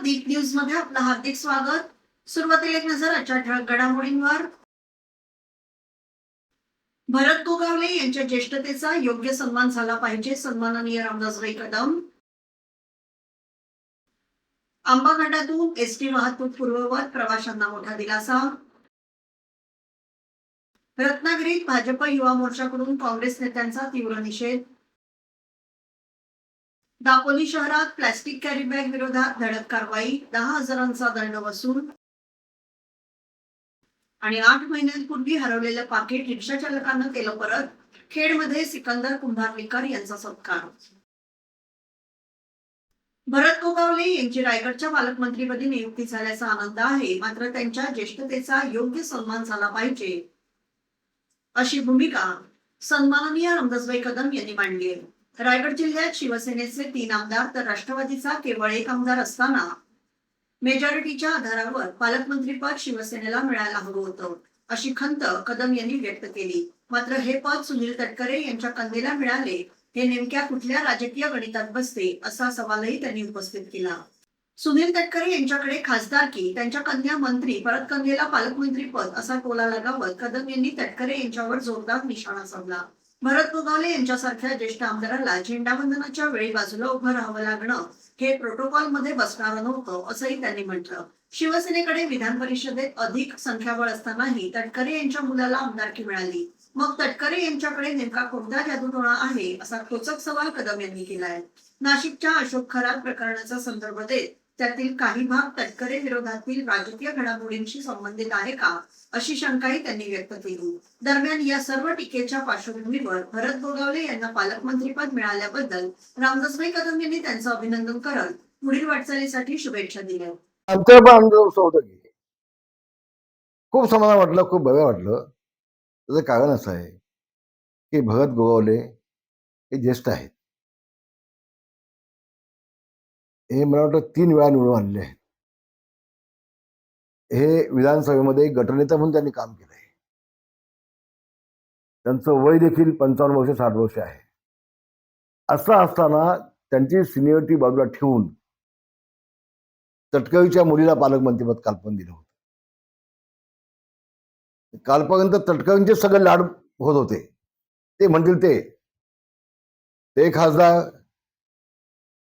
दीप news मध्ये आपलं हार्दिक स्वागत. सुरुवातीला एक नजर आजच्या ठळक घडामोडींवर. भरत गोगावले यांच्या ज्येष्ठतेचा योग्य सन्मान झाला पाहिजे, सन्माननीय रामदासभाई कदम. आंबा घाटातून एसटी वाहतूक पूर्ववत, प्रवाशांना मोठा दिलासा. रत्नागिरीत भाजप युवा मोर्चाकडून काँग्रेस नेत्यांचा तीव्र निषेध. दापोली शहरात प्लॅस्टिक कॅरी बॅग विरोधात धडक कारवाई, 10,000चा दंड वसूल. आणि 8 महिन्यांपूर्वी हरवलेलं पाकिट रिक्षा चालकानं केलं परत. खेडमध्ये सिकंदर कुंभारलीकर यांचा सत्कार. भरत गोगावले यांची रायगडच्या पालकमंत्रीपदी नियुक्ती झाल्याचा आनंद आहे, मात्र त्यांच्या ज्येष्ठतेचा योग्य सन्मान झाला पाहिजे, अशी भूमिका सन्माननीय रामदासभाई कदम यांनी मांडली आहे. रायगड जिल्ह्यात शिवसेनेचे 3 आमदार तर राष्ट्रवादीचा केवळ 1 आमदार असताना मेजॉरिटीच्या आधारावर पालकमंत्रीपद शिवसेनेला मिळायला हवं होतं, अशी खंत कदम यांनी व्यक्त केली. मात्र हे पद सुनील तटकरे यांच्या कन्येला मिळाले, हे नेमक्या कुठल्या राजकीय गणितात बसते, असा सवालही त्यांनी उपस्थित केला. सुनील तटकरे यांच्याकडे खासदारकी, त्यांच्या कन्या मंत्री, परत कन्येला पालकमंत्री पद, असा टोला लगावत कदम यांनी तटकरे यांच्यावर जोरदार निशाणा साधला. भरत गोगावले यांच्यासारख्या ज्येष्ठ आमदाराला झेंडावंदनाच्या वेळी बाजूला उभं राहावं लागणं हे प्रोटोकॉल मध्ये बसणारं नव्हतं, असंही त्यांनी म्हटलं. शिवसेनेकडे विधान परिषदेत अधिक संख्याबळ असतानाही तटकरे यांच्या मुलाला आमदारकी मिळाली. मग तटकरे यांच्याकडे नेमका कोणता जादूटोणा आहे, असा खोचक सवाल कदम यांनी केलाय. नाशिकच्या अशोक खरात प्रकरणाचा संदर्भ देत त्यातील काही भाग तटकरे विरोधातील राजकीय घडामोडींशी संबंधित आहे का, अशी शंकाही त्यांनी व्यक्त केली. दरम्यान या सर्व टीकेच्या पार्श्वभूमीवर भरत गोगावले यांना पालकमंत्रीपद मिळाल्याबद्दल रामदासभाई कदम यांनी त्यांचं अभिनंदन करत पुढील वाटचालीसाठी शुभेच्छा दिल्या. आमचं पण आनंद होतं की खूप समाधान वाटलं, खूप बरं वाटलं. त्याचं कारण असं आहे की भरत गोगावले हे ज्येष्ठ आहेत. हे मला वाटतं 3 वेळा निवडून आलेले आहेत. हे विधानसभेमध्ये गटनेता म्हणून त्यांनी काम केलंय. त्यांचं वय देखील 55 वर्ष 60 वर्ष आहे. असं असताना त्यांची सिनियरिटी बाजूला ठेवून तटकरेच्या मुलीला पालकमंत्रीपद कालपण दिलं होतं. कालपर्यंत तटकरेंचे सगळे लाड होत होते. ते म्हणतील ते खासदार,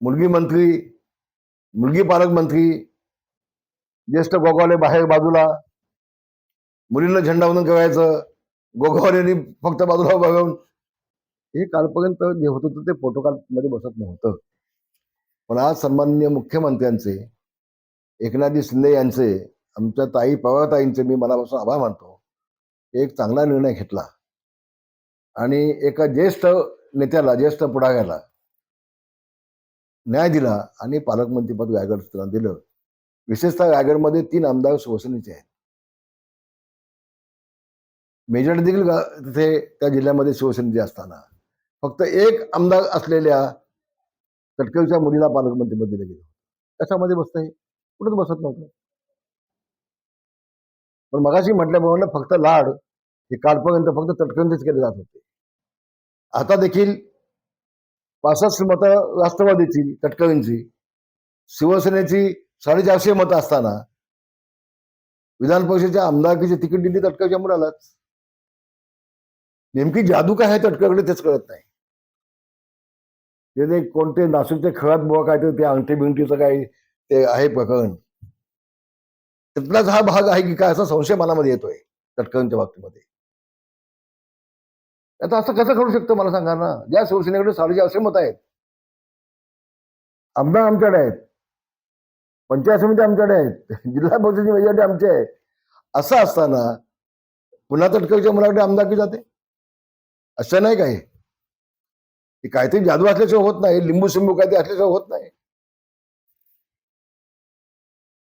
मुलगी मंत्री, मुलगी पालकमंत्री, ज्येष्ठ गोगावले बाहेर बाजूला, मुलींना झेंडावंदन करायचं, गोगावलेंनी फक्त बाजूला बघून, हे कालपर्यंत जे होत होतं ते प्रोटोकॉल मध्ये बसत नव्हतं. पण आज सन्माननीय मुख्यमंत्र्यांचे, एकनाथ शिंदे यांचे, आमच्या ताई पवारताईंचे मी मनापासून आभार मानतो. एक चांगला निर्णय घेतला आणि एका ज्येष्ठ नेत्याला, ज्येष्ठ पुढाऱ्याला न्याय दिला आणि पालकमंत्रीपद रायगड दिलं. विशेषतः रायगडमध्ये 3 आमदार शिवसेनेचे आहेत. मेजॉरिटी देखील तिथे त्या जिल्ह्यामध्ये शिवसेनेचे असताना फक्त 1 आमदार असलेल्या तटकरेच्या मुलीला पालकमंत्रीपद दिलं गेलं. कशामध्ये बसतंय? कुठंच बसत नव्हतं. पण मगाशी म्हटल्याप्रमाणे फक्त लाड हे कालपर्यंत फक्त तटकरेंचेच केले जात होते. आता देखील 65 मतं राष्ट्रवादीची, तटकरेंची, शिवसेनेची 450 मतं असताना विधान परिषदेच्या आमदारकीची तिकीट दिली तटकरेच्या मुलालाच. नेमकी जादू काय आहे तटकरेकडे तेच कळत नाही. ते कोणते नाशिकचे खळात बुवा काय ते अंगठी बिंगठीचं काय ते आहे प्रकरण, तिथलाच हा भाग आहे की काय, असा संशय मनामध्ये येतोय तटकरेंच्या बाबतीमध्ये. आता असं कसं करू शकतं मला सांगा ना? ज्या शिवसेनेकडे 450 मतं आहेत, आमदार आमच्याकडे आहेत, पंचायत समिती आमच्याकडे आहेत, जिल्हा परिषदेची मेजॉरिटी आमची आहे, असं असताना पुन्हा तटकरेच्या मुलाकडे आमदारकी जाते? असं नाही काय, काहीतरी जादू असल्याशिवाय होत नाही, लिंबू शिंबू काहीतरी असल्याशिवाय होत नाही.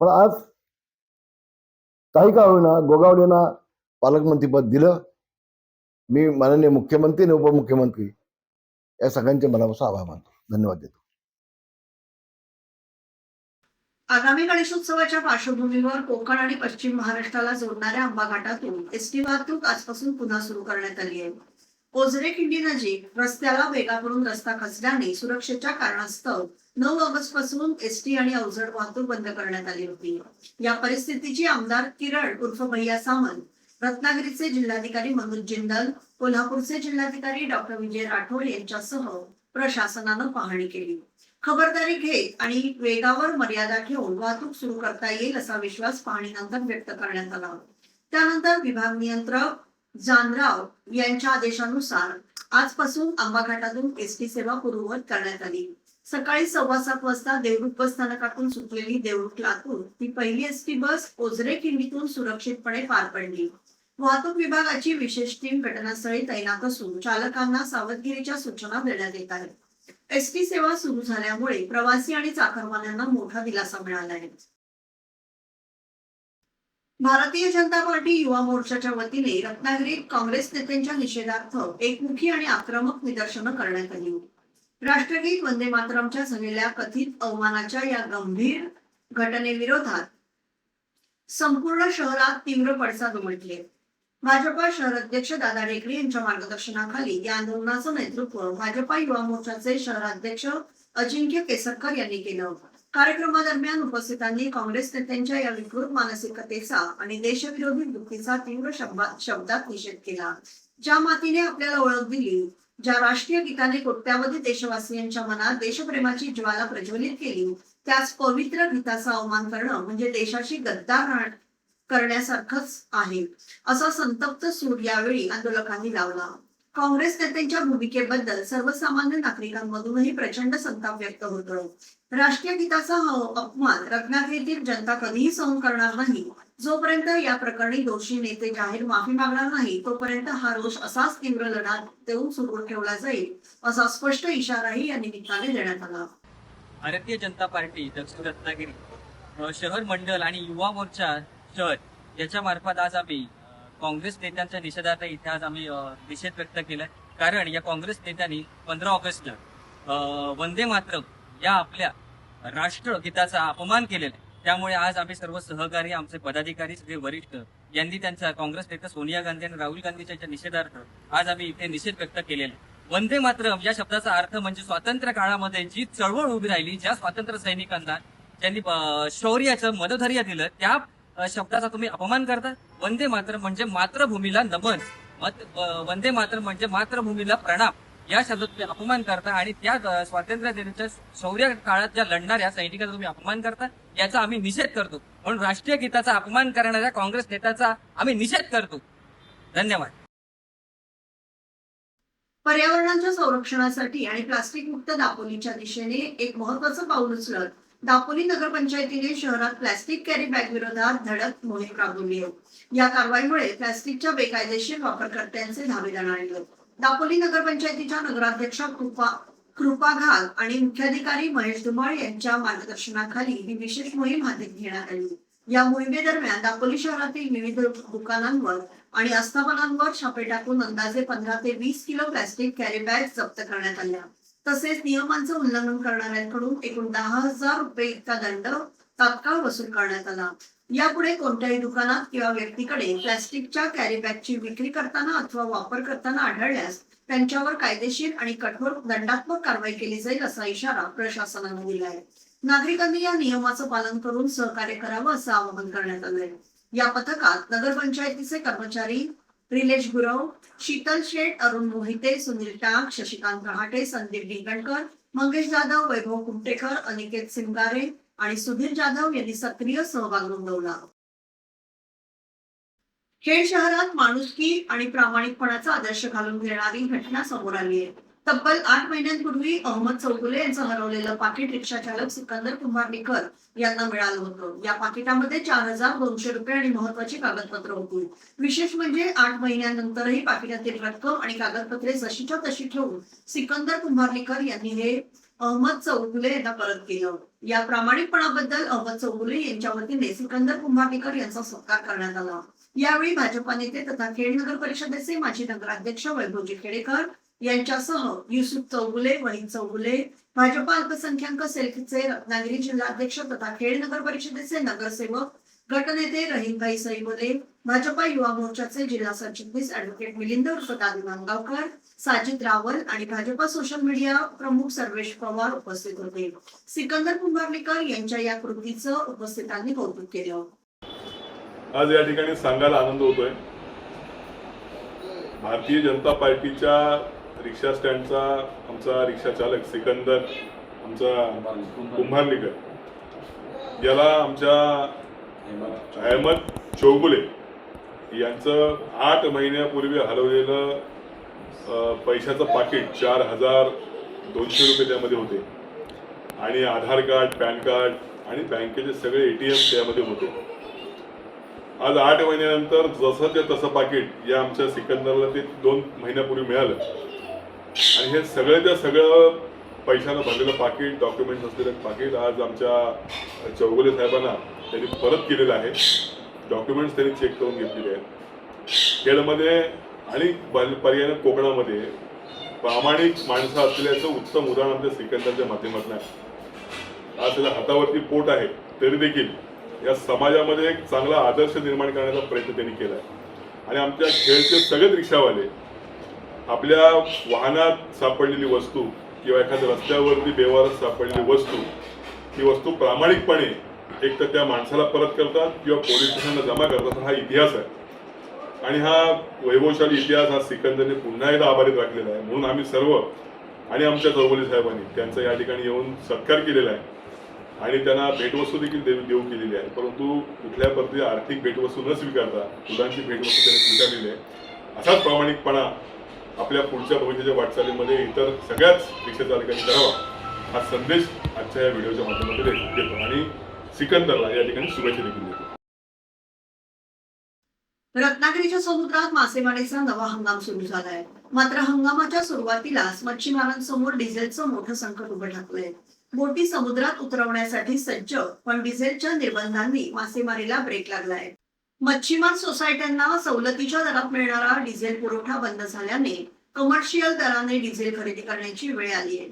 पण आज काही का होईना गोगावलेंना पालकमंत्रीपद दिलं. मी माननीय मुख्यमंत्री आणि उपमुख्यमंत्री या सगळ्यांचे मनापासून आभार मानतो. धन्यवाद देतो. आगामी गणेशोत्सवाच्या पार्श्वभूमीवर कोकण आणि पश्चिम महाराष्ट्राला जोडणाऱ्या आंबा घाटातून एसटी वाहतूक आजपासून पुन्हा सुरू करण्यात आली आहे. ओझरेखिंडी नजीक रस्त्याला वेगाकडून रस्ता खचल्याने सुरक्षेच्या कारणास्तव 9 ऑगस्ट पासून एसटी आणि अवजड वाहतूक बंद करण्यात आली होती. या परिस्थितीची आमदार किरण उर्फ भैया सामंत, रत्नागिरीचे जिल्हाधिकारी मनोज जिंदल, कोल्हापूरचे जिल्हाधिकारी डॉक्टर विजय राठोड यांच्यासह प्रशासनानं पाहणी केली. खबरदारी घेत आणि वेगावर मर्यादा ठेवून वाहतूक सुरू करता येईल असा विश्वास पाहणीनंतर व्यक्त करण्यात आला. त्यानंतर विभाग नियंत्रक जानराव यांच्या आदेशानुसार आजपासून आंबा घाटातून एसटी सेवा पूर्ववत करण्यात आली. सकाळी 7:15 वाजता देवरुख बस स्थानकातून सुटलेली देवरुख लातूर ही पहिली एसटी बस ओझरेखिंडीतून सुरक्षितपणे पार पडली. वाहतूक विभागाची विशेष टीम घटनास्थळी तैनात असून चालकांना सावधगिरीच्या सूचना देण्यात येत आहेत. एसटी सेवा सुरू झाल्यामुळे प्रवासी आणि चाकरमान्यांना मोठा दिलासा मिळाला आहे. भारतीय जनता पार्टी युवा मोर्चाच्या वतीने रत्नागिरीत काँग्रेस नेत्यांच्या निषेधार्थ एकमुखी आणि आक्रमक निदर्शनं करण्यात आली. राष्ट्रगीत वंदे मातरमच्या झालेल्या कथित अवमानाच्या या गंभीर घटनेविरोधात संपूर्ण शहरात तीव्र पडसाद उमटले. भाजपा शहर अध्यक्ष दादा ढेकळे यांच्या मार्गदर्शनाखाली या आंदोलनाचं नेतृत्व भाजपा युवा मोर्चाचे शहराध्यक्ष अजिंक्य केसरकर यांनी केलं. कार्यक्रमादरम्यान उपस्थितांनी काँग्रेस नेत्यांच्या या विकृत मानसिकतेचा आणि देशविरोधी वृत्तीचा तीव्र शब्दात निषेध केला. ज्या मातीने आपल्याला ओळख दिली, ज्या राष्ट्रीय गीताने कोट्यावधी देशवासियांच्या मनात देशप्रेमाची ज्वाला प्रज्वलित केली, त्याच पवित्र गीताचा अवमान करणं म्हणजे देशाशी गद्दार करण्यासारखंच आहे, असा संतप्त सूर यावेळी आंदोलकांनी लावला. काँग्रेस नेत्यांच्या भूमिकेबद्दल सर्वसामान्य नागरिकांमधूनही प्रचंड संताप व्यक्त होतो. राष्ट्रीय गीताचा हा अपमान रत्नागिरीतील जनता कधीही सहन करणार नाही. जोपर्यंत या प्रकरणी दोषी नेते जाहीर माफी मागणार नाही, तोपर्यंत हा रोष असाच तीव्र लढा देऊन सुरू ठेवला जाईल, असा स्पष्ट इशाराही या निमित्ताने देण्यात आला. भारतीय जनता पार्टी दक्षिण रत्नागिरी शहर मंडल आणि युवा मोर्चा शहर याच्या मार्फत आज आम्ही काँग्रेस नेत्यांच्या निषेधार्थ इथे आज आम्ही निषेध व्यक्त केला. कारण या काँग्रेस नेत्यांनी 15 ऑगस्टला वंदे मातरम या आपल्या राष्ट्रगीताचा अपमान केलेला आहे. त्यामुळे आज आम्ही सर्व सहकारी, आमचे पदाधिकारी, सगळे वरिष्ठ यांनी त्यांच्या काँग्रेस नेत्या सोनिया गांधी आणि राहुल गांधीच्या निषेधार्थ आज आम्ही इथे निषेध व्यक्त केलेला आहे. वंदे मातरम या शब्दाचा अर्थ म्हणजे स्वातंत्र्य काळामध्ये जी चळवळ उभी राहिली, ज्या स्वातंत्र्य सैनिकांना त्यांनी शौर्याचं मनोधैर्य दिलं, त्या शब्दाचा तुम्ही अपमान करता. वंदे मातरम म्हणजे मातृभूमीला नमन, वंदे मातरम म्हणजे मातृभूमीला प्रणाम या शब्दात तुम्ही अपमान करता आणि त्या स्वातंत्र्य दिनाच्या शौर्य काळात ज्या लढणाऱ्या सैनिकांचा तुम्ही अपमान करता, याचा आम्ही निषेध करतो. म्हणून राष्ट्रीय गीताचा अपमान करणाऱ्या काँग्रेस नेत्याचा आम्ही निषेध करतो. धन्यवाद. पर्यावरणाच्या संरक्षणासाठी आणि प्लास्टिक मुक्त दापोलीच्या दिशेने एक महत्वाचं पाऊल उचलत दापोली नगरपंचायतीने शहरात प्लास्टिक कॅरी बॅग विरोधात धडक मोहीम राबवली आहे. या कारवाईमुळे प्लास्टिकच्या बेकायदेशीर वापरकर्त्यांचे धाबे दणाणले. दापोली नगरपंचायतीच्या नगराध्यक्षा कृपा घाल आणि मुख्याधिकारी महेश धुमाळ यांच्या मार्गदर्शनाखाली ही विशेष मोहीम हाती घेण्यात आली. या मोहिमेदरम्यान दापोली शहरातील विविध दुकानांवर आणि आस्थापनांवर छापे टाकून अंदाजे 15 ते 20 किलो प्लास्टिक कॅरी बॅग जप्त करण्यात आल्या. तसेच नियमांचं उल्लंघन करणाऱ्यांकडून एकूण 10,000 रुपये इतका दंड तात्काळ वसूल करण्यात आला. यापुढे कोणत्याही दुकानात किंवा व्यक्तीकडे प्लास्टिकच्या कॅरी बॅगची विक्री करताना अथवा वापर करताना आढळल्यास त्यांच्यावर कायदेशीर आणि कठोर दंडात्मक कारवाई केली जाईल, असा इशारा प्रशासनाने दिला आहे. नागरिकांनी या नियमाचं पालन करून सहकार्य करावं असं आवाहन करण्यात आलंय. या पथकात नगरपंचायतीचे कर्मचारी रिलेश गुरव, शीतल शेठ, अरुण मोहिते, सुनील टाक, शशिकांत रहाटे, संदीप ढिंगणकर, मंगेश जाधव, वैभव कुमटेकर, अनिकेत सिंगारे आणि सुधीर जाधव यांनी सक्रिय सहभाग नोंदवला. खेड शहरात माणुसकी आणि प्रामाणिकपणाचा आदर्श घालून घेणारी घटना समोर आली आहे. तब्बल 8 महिन्यांपूर्वी अहमद चौगुले यांचं हरवलेलं पाकिट रिक्षा चालक सिकंदर कुंभारनीकर यांना मिळालं होतं. या पाकिटामध्ये 4,200 रुपये आणि महत्वाची कागदपत्र होती. विशेष म्हणजे 8 महिन्यानंतरही पाकिटातील रक्कम आणि कागदपत्रे जशीच्या तशी ठेवून सिकंदर कुंभारनीकर यांनी हे अहमद चौगुले यांना परत केलं. या प्रामाणिकपणाबद्दल अहमद चौगुले यांच्या वतीने सिकंदर कुंभारनीकर यांचा सत्कार करण्यात आला. यावेळी भाजपा नेते तथा खेड नगर परिषदेचे माजी नगराध्यक्ष वैभवजी खेडेकर यांच्यासह युसुफ चौगुले, वहीद चौगुले, भाजपा अल्पसंख्याक सेलचे रत्नागिरी जिल्हाध्यक्ष तथा खेड नगर परिषदेचे नगरसेवक गटनेते रहीमभाई सईबोले, भाजपा युवा मोर्चाचे जिल्हा सरचिटणीस ऍडव्होकेट मिलिंद उर्फ दादू नांदगावकर, साजिद रावल आणि भाजपा सोशल मीडिया प्रमुख सर्वेश पवार उपस्थित होते. सिकंदर कुंभारलीकर यांच्या या कृतीचं उपस्थितांनी कौतुक केलं. आज या ठिकाणी सांगायला आनंद होतोय, भारतीय जनता पार्टीच्या रिक्षा स्टँडचा आमचा रिक्षा चालक सिकंदर आमचा कुंभारलीकर याला आमच्या अहमद चौगुले यांचं 8 महिन्यापूर्वी हलवलेलं पैशाचं पाकिट 4,200 रुपये त्यामध्ये होते आणि आधार कार्ड, पॅन कार्ड आणि बँकेचे सगळे ATM त्यामध्ये होते. आज 8 महिन्यानंतर जसं ते तसं पाकिट या आमच्या सिकंदरला ते 2 महिन्यापूर्वी मिळालं आणि हे सगळं पैशानं भरलेलं पाकिट, डॉक्युमेंट्स असलेलं पाकिट आज आमच्या चौगुले साहेबांना त्यांनी परत केलेलं आहे. डॉक्युमेंट्स त्यांनी चेक करून घेतलेले आहेत. खेडमध्ये आणि पर्यायाने कोकणामध्ये प्रामाणिक माणसं असलेल्याचं उत्तम उदाहरण आमच्या सिकंदरच्या माध्यमातून आहे. आज त्याच्या हातावरती पोट आहे तरी देखील या समाजामध्ये एक चांगला आदर्श निर्माण करण्याचा प्रयत्न त्यांनी केला आहे. आणि आमच्या खेळचे सगळेच रिक्षावाले आपल्या वाहनात सापडलेली वस्तू किंवा एखाद्या रस्त्यावरती बेवारस सापडलेली वस्तू, ही वस्तू प्रामाणिकपणे एक तर त्या माणसाला परत करतात किंवा पोलीस स्टेशनला जमा करतात. हा इतिहास आहे आणि हा वैभवशाली इतिहास हा सिकंदरने पुन्हा एकदा आभारीत राखलेला आहे. म्हणून आम्ही सर्व आणि आमच्या चौगुले साहेबांनी त्यांचा या ठिकाणी येऊन सत्कार केलेला आहे आणि त्यांना भेटवस्तू देखील देऊ केलेली आहे. परंतु कुठल्या पद्धतीची आर्थिक भेटवस्तू न स्वीकारता फुलांची भेटवस्तू त्यांनी स्वीकारलेली आहे. असाच प्रामाणिकपणा आपल्या पुढच्या भविष्याच्या वाटचालीमध्ये इतर सगळ्याच रिक्षा चालकांनी करावा हा संदेश आजच्या या व्हिडिओच्या माध्यमातून देतो आणि सिकंदरला या ठिकाणी शुभेच्छा देखील देतो. रत्नागिरीच्या समुद्रात मासेमारीचा नवा हंगाम सुरू झालाय. मात्र हंगामाच्या सुरुवातीलाच मच्छीमारांसमोर डिझेलचं मोठं संकट उभं ठाकलंय. बोटी समुद्रात उतरवण्यासाठी सज्ज, पण डिझेलच्या निर्बंधांनी मासेमारीला ब्रेक लागलाय. मच्छीमार सोसायट्यांना सवलतीच्या दरात मिळणारा डिझेल पुरवठा बंद झाल्याने कमर्शियल दराने डिझेल खरेदी करण्याची वेळ आली आहे.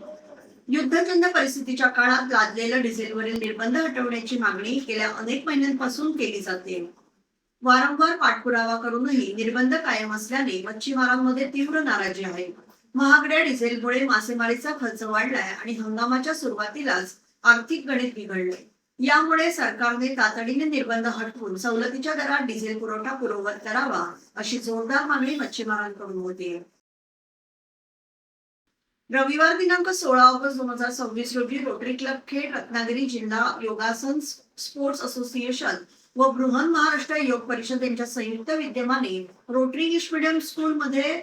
युद्धजन्य परिस्थितीच्या काळात लादलेलं डिझेलवरील निर्बंध हटवण्याची मागणी गेल्या अनेक महिन्यांपासून केली जाते. वारंवार पाठपुरावा करूनही निर्बंध कायम असल्याने मच्छीमारांमध्ये तीव्र नाराजी आहे. महागड्या डिझेलमुळे मासेमारीचा खर्च वाढलाय आणि हंगामाच्या सुरुवातीलाच आर्थिक गणित बिघडले. यामुळे सरकारने तातडीने निर्बंध हटवून सवलतीच्या दरात डिझेल पुरवठा पूर्ववत करावा अशी जोरदार मागणी मच्छीमारांकडून होती. रविवार दिनांक 16 ऑगस्ट 2026 रोजी रोटरी क्लब खेड, रत्नागिरी जिल्हा योगासन स्पोर्ट्स असोसिएशन व बृहन महाराष्ट्र योग परिषद यांच्या संयुक्त विद्यमाने रोटरी इंग्लिश मीडियम स्कूल मध्ये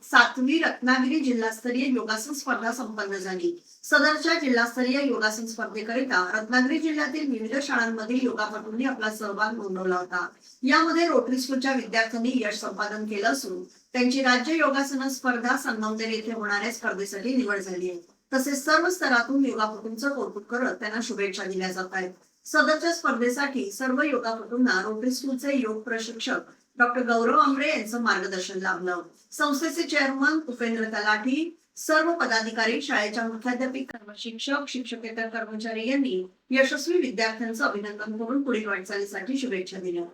7वी रत्नागिरी जिल्हास्तरीय योगासन स्पर्धा संपन्न झाली. सदरच्या जिल्हास्तरीय योगासन स्पर्धेकरिता रत्नागिरी जिल्ह्यातील विविध शाळांमधील योगापटूंनी आपला सहभाग नोंदवला होता. यामध्ये रोटरी स्कूलच्या विद्यार्थ्यांनी यश संपादन केलं असून त्यांची राज्य योगासन स्पर्धा संगमनेर येथे होणाऱ्या स्पर्धेसाठी निवड झाली आहे. तसेच सर्व स्तरातून योगापटूंचं कौतुक करत त्यांना शुभेच्छा दिल्या जात आहेत. सदरच्या स्पर्धेसाठी सर्व योगापटूंना रोटरी स्कूलचे योग प्रशिक्षक डॉक्टर गौरव आंबळे यांचं मार्गदर्शन लाभलं. संस्थेचे चेअरमन उपेंद्र तलाठी, सर्व पदाधिकारी, शाळेच्या मुख्याध्यापिक, शिक्षक, शिक्षकेतर कर्मचारी यांनी यशस्वी विद्यार्थ्यांचं अभिनंदन करून पुढील वाटचालीसाठी शुभेच्छा दिल्या.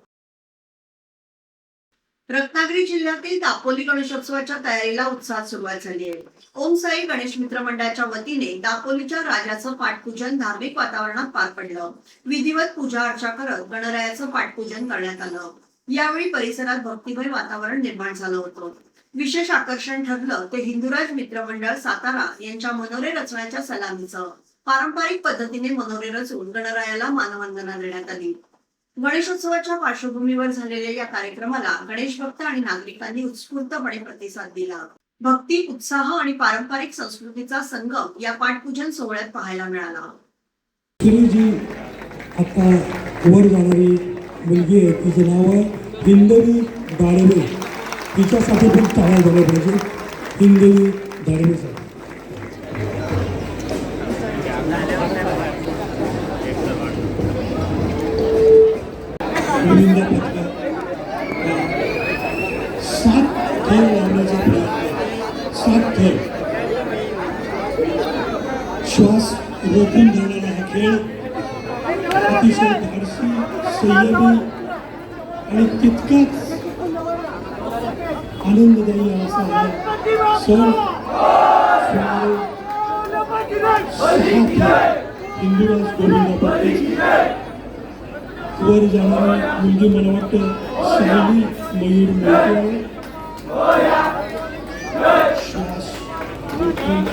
रत्नागिरी जिल्ह्यातील दापोली गणेशोत्सवाच्या तयारीला उत्साहात सुरुवात झाली आहे. ओम साई गणेश मित्र मंडळाच्या वतीने दापोलीच्या राजाचं पाठपूजन धार्मिक वातावरणात पार पडलं. विधिवत पूजा अर्चा करत गणरायाचं पाठपूजन करण्यात आलं. यावेळी परिसरात भक्तिमय वातावरण निर्माण झालं होतं. विशेष आकर्षण ठरलं ते हिंदुराज मित्र मंडळ सातारा यांच्या मनोरे रचण्याच्या सलामीचं. पारंपरिक पद्धतीने मनोरे रचून गणरायाला मानवंदना देण्यात आली. गणेशोत्सवाच्या पार्श्वभूमीवर झालेल्या या कार्यक्रमाला गणेश भक्त आणि नागरिकांनी उत्स्फूर्तपणे प्रतिसाद दिला. भक्ती, उत्साह आणि पारंपरिक संस्कृतीचा संगम या पाठपूजन सोहळ्यात पाहायला मिळाला. जी आता वर जाणारी मुलगी आहे, तिचं नाव आहे हिंदवी दाडवे. तिच्यासाठी पण टाळ्या झाल्या पाहिजे. हिंदवी दाडवेसाठी गोविंदा पथका 7 खेळ लावण्याचा प्रयत्न. 7 खेळ श्वास रोखून धरणारा हा खेळ अतिशय धाडसी संयमी आणि तितकाच आनंददायी असा हा सण सुमारे 6 हिंदुराज गोविंद पत्ते वर जाणारी मुलगी मला वाटतं सायली मयूर मोहिते श्वास रोखून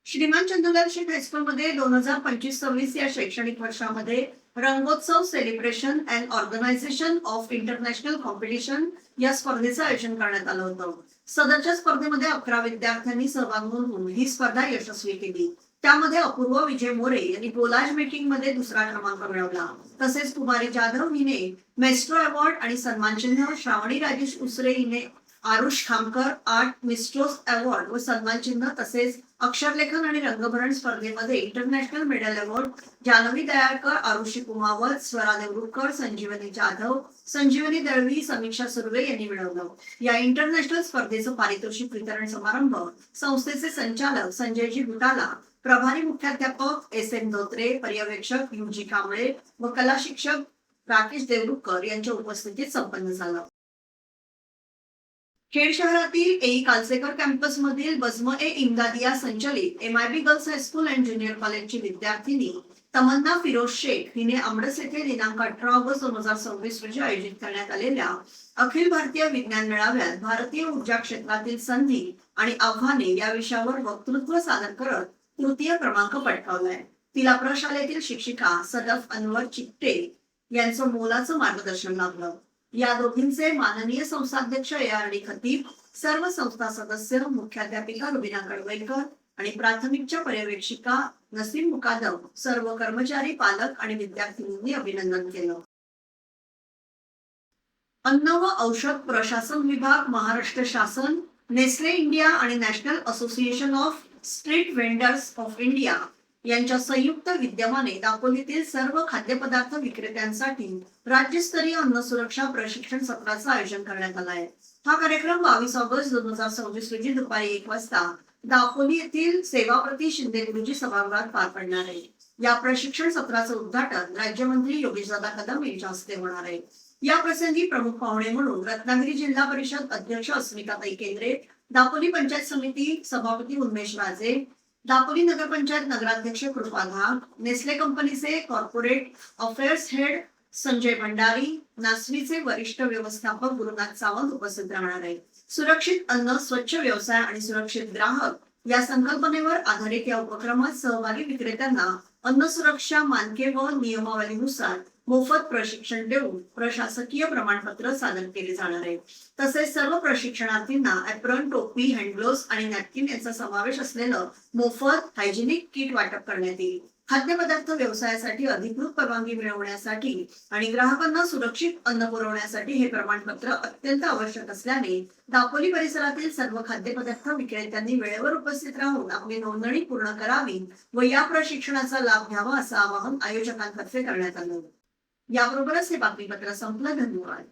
श्रीमान चंदुलाल शेठ हायस्कूलमध्ये 2025-26 या शैक्षणिक वर्षामध्ये Rangotsav celebration and organisation of international competition या स्पर्धेचं आयोजन करण्यात आलं होतं. सदरच्या स्पर्धेमध्ये 11 विद्यार्थ्यांनी सहभाग नोंदवून ही स्पर्धा यशस्वी केली. त्यामध्ये अपूर्व विजय मोरे यांनी गोलाज मेकिंग मध्ये 2रा क्रमांक मिळवला. तसेच कुमारी जाधव हिने मेस्ट्रो अवॉर्ड आणि सन्मान चिन्ह, श्रावणी राजेश उसरे हिने Aarush Khamkar art maestros award व सन्मान चिन्ह, तसेच अक्षरलेखन आणि रंगभरण स्पर्धेमध्ये international medal award Janvi Dayalkar, Arushi Kumawat, Swara Devrukhkar, Sanjivani Jadhav, Sanjivani Dalvi, Samiksha Surve यांनी मिळवलं. या इंटरनॅशनल स्पर्धेचं पारितोषिक वितरण समारंभ संस्थेचे संचालक संजयजी गुटाला, प्रभारी मुख्याध्यापक एस.एन. धोत्रे, पर्यवेक्षक युजी कांबळे व कला शिक्षक राकेश देवरुखकर यांच्या उपस्थितीत संपन्न झालं. खेड शहरातील ए. कालसेकर कॅम्पस मधील बजम-ए इम्दादिया संचलित MIB girls high school and junior कॉलेजची विद्यार्थिनी तमन्ना फिरोज शेख हिने आमडस येथे दिनांक 18 ऑगस्ट 2026 रोजी आयोजित करण्यात आलेल्या अखिल भारतीय विज्ञान मेळाव्यात भारतीय ऊर्जा क्षेत्रातील संधी आणि आव्हाने या विषयावर वक्तृत्व सादर करत तृतीय क्रमांक पटकावलाय. तिला प्रशालेतील शिक्षिका सदफ अनवर चिकटे यांचं मोलाचं मार्गदर्शन लाभलं. या दोघींचे माननीय संस्थाध्यक्ष ARD खतीब, सर्व संस्था सदस्य, मुख्याध्यापिका रुबिना कडवईकर आणि प्राथमिकच्या पर्यवेक्षिका नसीम मुकादम, सर्व कर्मचारी, पालक आणि विद्यार्थिनींनी अभिनंदन केलं. अन्न व औषध प्रशासन विभाग, महाराष्ट्र शासन, नेस्ले इंडिया आणि national association of street vendors of India यांच्या संयुक्त विद्यमाने दापोलीतील सर्व खाद्यपदार्थ विक्रेत्यांसाठी राज्यस्तरीय अन्न सुरक्षा प्रशिक्षण सत्राचं आयोजन करण्यात आलं आहे. हा कार्यक्रम 22 ऑगस्ट 2026 रोजी दुपारी 1 वाजता दापोली येथील सेवाप्रती शिंदे गुरुजी सभागृहात पार पडणार आहे. या प्रशिक्षण सत्राचं उद्घाटन राज्यमंत्री योगेशदादा कदम यांच्या हस्ते होणार आहे. या प्रसंगी प्रमुख पाहुणे म्हणून रत्नागिरी जिल्हा परिषद अध्यक्ष अस्मिताताई केंद्रे, दापोली पंचायत समिती सभापती उन्मेष राजे, दापोली नगरपंचायत नगराध्यक्ष कृपा घाग, नेस्ले कंपनीचे corporate affairs head Sanjay Bhandari, नासवीचे वरिष्ठ व्यवस्थापक गुरुनाथ सावंत उपस्थित राहणार आहेत. सुरक्षित अन्न, स्वच्छ व्यवसाय आणि सुरक्षित ग्राहक या संकल्पनेवर आधारित या उपक्रमात सहभागी विक्रेत्यांना अन्न सुरक्षा मानके व नियमावलीनुसार मोफत प्रशिक्षण देऊन प्रशासकीय प्रमाणपत्र सादर केले जाणार आहे. तसेच सर्व प्रशिक्षणार्थींना ऍप्रॉन, टोपी, हँडग्लोव्स आणि नॅपकिन यांचा समावेश असलेलं मोफत हायजेनिक किट वाटप करण्यात येईल. खाद्यपदार्थ व्यवसायासाठी अधिकृत परवानगी मिळवण्यासाठी आणि ग्राहकांना सुरक्षित अन्न पुरवण्यासाठी हे प्रमाणपत्र अत्यंत आवश्यक असल्याने दापोली परिसरातील सर्व खाद्यपदार्थ विक्रेत्यांनी वेळेवर उपस्थित राहून आपली नोंदणी पूर्ण करावी व या प्रशिक्षणाचा लाभ घ्यावा असं आवाहन आयोजकांतर्फे करण्यात आलं. याबरोबरच हे बातमीपत्र संपलं. धन्यवाद.